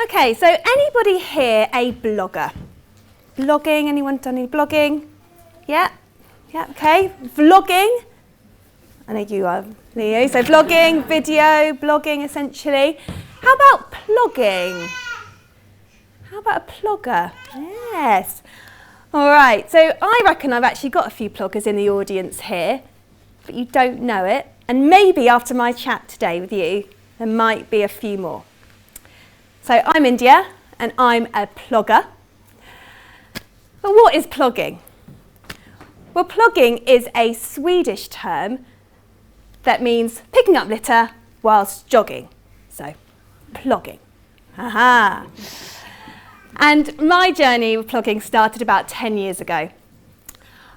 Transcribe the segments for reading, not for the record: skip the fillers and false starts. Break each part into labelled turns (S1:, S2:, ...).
S1: Okay, so anybody here a blogger? Blogging, anyone done any blogging? Yeah, okay. Vlogging, I know you are, Leo, so vlogging, video, blogging essentially. How about plogging? How about a plogger? Yes. All right, so I reckon I've actually got a few ploggers in the audience here, but you don't know it. And maybe after my chat today with you, there might be a few more. So I'm India, and I'm a plogger. But what is plogging? Well, plogging is a Swedish term that means picking up litter whilst jogging. So, plogging. Aha! And my journey with plogging started about 10 years ago.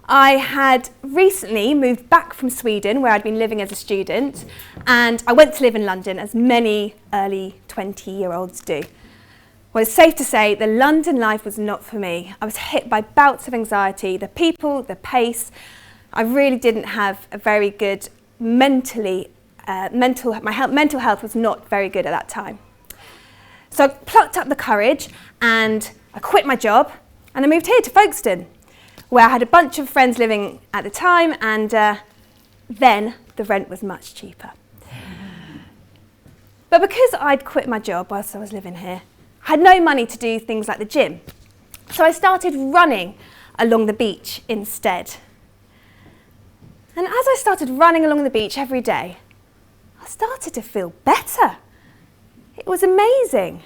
S1: I had recently moved back from Sweden, where I'd been living as a student, and I went to live in London, as many early 20-year-olds do. Well, it's safe to say the London life was not for me. I was hit by bouts of anxiety, the people, the pace. I really didn't have a very good mental health was not very good at that time. So I plucked up the courage and I quit my job and I moved here to Folkestone, where I had a bunch of friends living at the time, and then the rent was much cheaper. But because I'd quit my job whilst I was living here, I had no money to do things like the gym. So I started running along the beach instead. And as I started running along the beach every day, I started to feel better. It was amazing.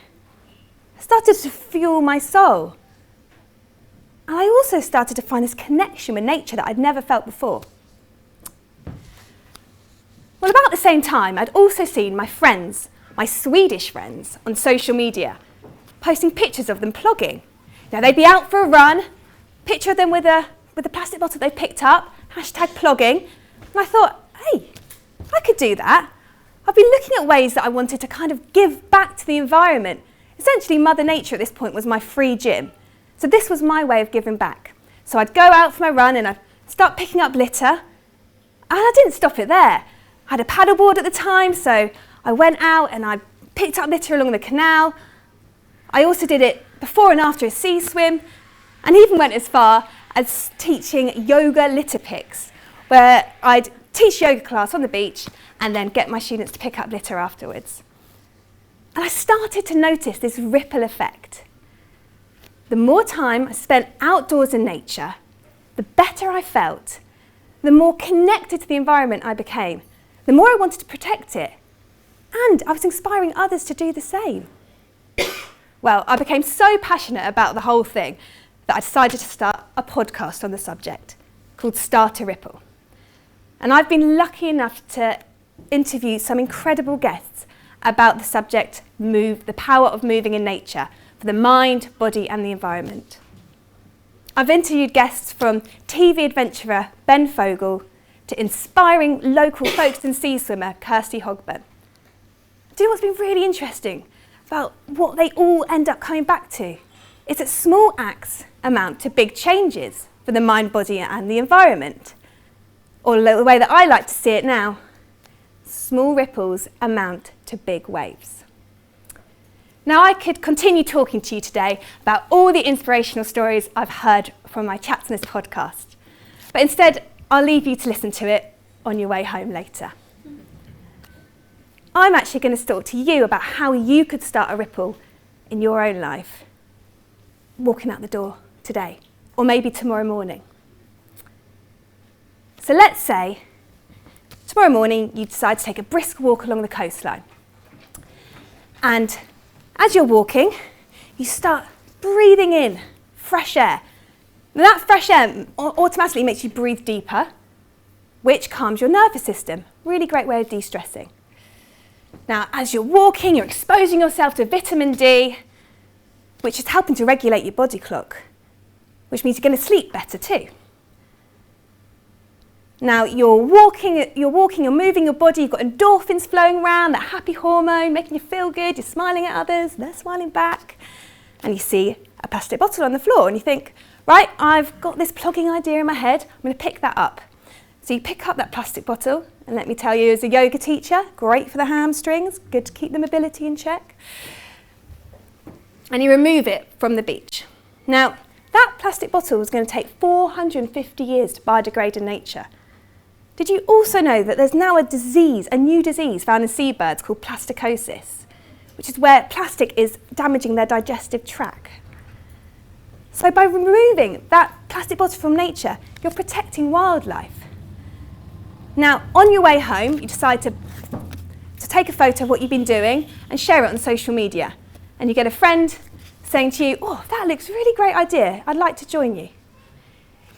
S1: I started to fuel my soul. And I also started to find this connection with nature that I'd never felt before. Well, about the same time, I'd also seen my friends, my Swedish friends, on social media, posting pictures of them plogging. Now, they'd be out for a run, picture of them with a plastic bottle they picked up, #plogging, and I thought, hey, I could do that. I've been looking at ways that I wanted to kind of give back to the environment. Essentially, Mother Nature at this point was my free gym. So this was my way of giving back. So I'd go out for my run and I'd start picking up litter, and I didn't stop it there. I had a paddleboard at the time, so I went out and I picked up litter along the canal. I also did it before and after a sea swim, and even went as far as teaching yoga litter picks, where I'd teach yoga class on the beach and then get my students to pick up litter afterwards. And I started to notice this ripple effect. The more time I spent outdoors in nature, the better I felt, the more connected to the environment I became, the more I wanted to protect it, and I was inspiring others to do the same. Well, I became so passionate about the whole thing that I decided to start a podcast on the subject called Start a Ripple. And I've been lucky enough to interview some incredible guests about the subject, the power of moving in nature for the mind, body and the environment. I've interviewed guests from TV adventurer Ben Fogle to inspiring local Folkestone sea swimmer Kirsty Hogburn. Do you know what's been really interesting about what they all end up coming back to? It's that small acts amount to big changes for the mind, body and the environment. Or the way that I like to see it now, small ripples amount to big waves. Now, I could continue talking to you today about all the inspirational stories I've heard from my chats on this podcast, but instead I'll leave you to listen to it on your way home later. I'm actually going to talk to you about how you could start a ripple in your own life, walking out the door today, or maybe tomorrow morning. So let's say tomorrow morning you decide to take a brisk walk along the coastline. And as you're walking, you start breathing in fresh air. Now that fresh air automatically makes you breathe deeper, which calms your nervous system. Really great way of de-stressing. Now, as you're walking, you're exposing yourself to vitamin D, which is helping to regulate your body clock, which means you're going to sleep better too. Now, you're walking, you're moving your body, you've got endorphins flowing around, that happy hormone making you feel good, you're smiling at others, they're smiling back, and you see a plastic bottle on the floor and you think, right, I've got this plogging idea in my head, I'm going to pick that up. So you pick up that plastic bottle, and let me tell you, as a yoga teacher, great for the hamstrings, good to keep the mobility in check. and you remove it from the beach. Now, that plastic bottle was going to take 450 years to biodegrade in nature. Did you also know that there's now a new disease found in seabirds called plasticosis, which is where plastic is damaging their digestive tract? So by removing that plastic bottle from nature, you're protecting wildlife. Now, on your way home, you decide to take a photo of what you've been doing and share it on social media. And you get a friend saying to you, "Oh, that looks a really great idea. I'd like to join you."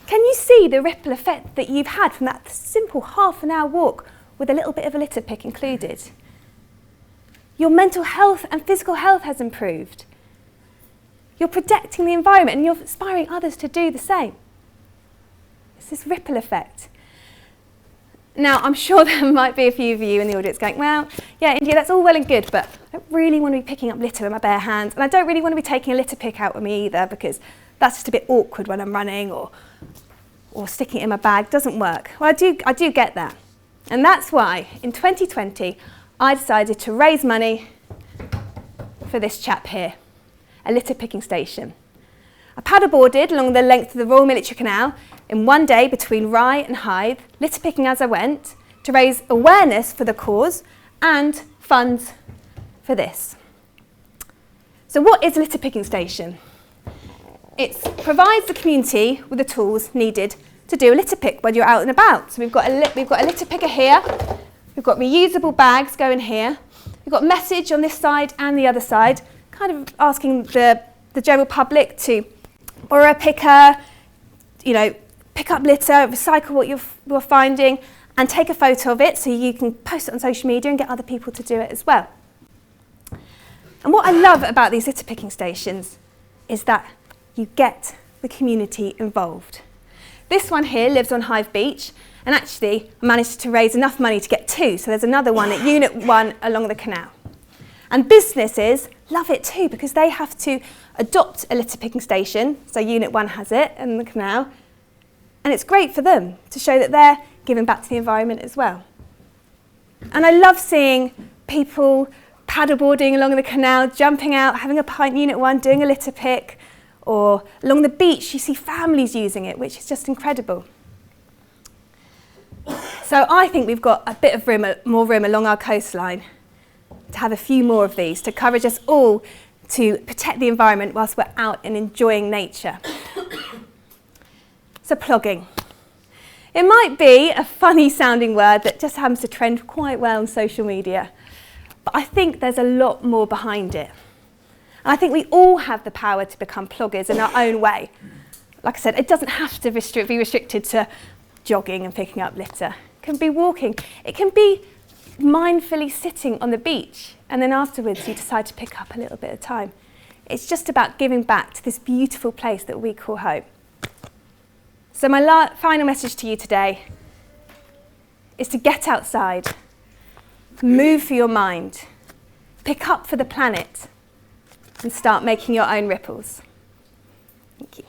S1: Can you see the ripple effect that you've had from that simple half-an-hour walk with a little bit of a litter pick included? Your mental health and physical health has improved. You're protecting the environment and you're inspiring others to do the same. It's this ripple effect. Now, I'm sure there might be a few of you in the audience going, "Well, yeah, India, that's all well and good, but I don't really want to be picking up litter with my bare hands, and I don't really want to be taking a litter pick out with me either, because that's just a bit awkward when I'm running, or sticking it in my bag doesn't work." Well, I do get that. And that's why, in 2020, I decided to raise money for this chap here, a litter picking station. I paddleboarded along the length of the Royal Military Canal in one day between Rye and Hythe, litter picking as I went, to raise awareness for the cause and funds for this. So what is a litter picking station? It provides the community with the tools needed to do a litter pick when you're out and about. So we've got a litter picker here, we've got reusable bags going here, we've got a message on this side and the other side, kind of asking the general public to borrow a picker, pick up litter, recycle what you're finding, and take a photo of it so you can post it on social media and get other people to do it as well. And what I love about these litter picking stations is that you get the community involved. This one here lives on Hythe Beach, and actually I managed to raise enough money to get two, so there's another one at Unit 1 along the canal. And businesses love it too, because they have to adopt a litter picking station, so Unit 1 has it in the canal, and it's great for them to show that they're giving back to the environment as well. And I love seeing people paddleboarding along the canal, jumping out, having a pint in Unit 1, doing a litter pick, or along the beach you see families using it, which is just incredible. So I think we've got a bit of more room along our coastline to have a few more of these, to encourage us all to protect the environment whilst we're out and enjoying nature. So plogging. It might be a funny sounding word that just happens to trend quite well on social media, but I think there's a lot more behind it. And I think we all have the power to become ploggers in our own way. Like I said, it doesn't have to be restricted to jogging and picking up litter. It can be walking. It can be mindfully sitting on the beach, and then afterwards you decide to pick up a little bit of time. It's just about giving back to this beautiful place that we call home. So my final message to you today is to get outside, move for your mind, pick up for the planet, and start making your own ripples. Thank you.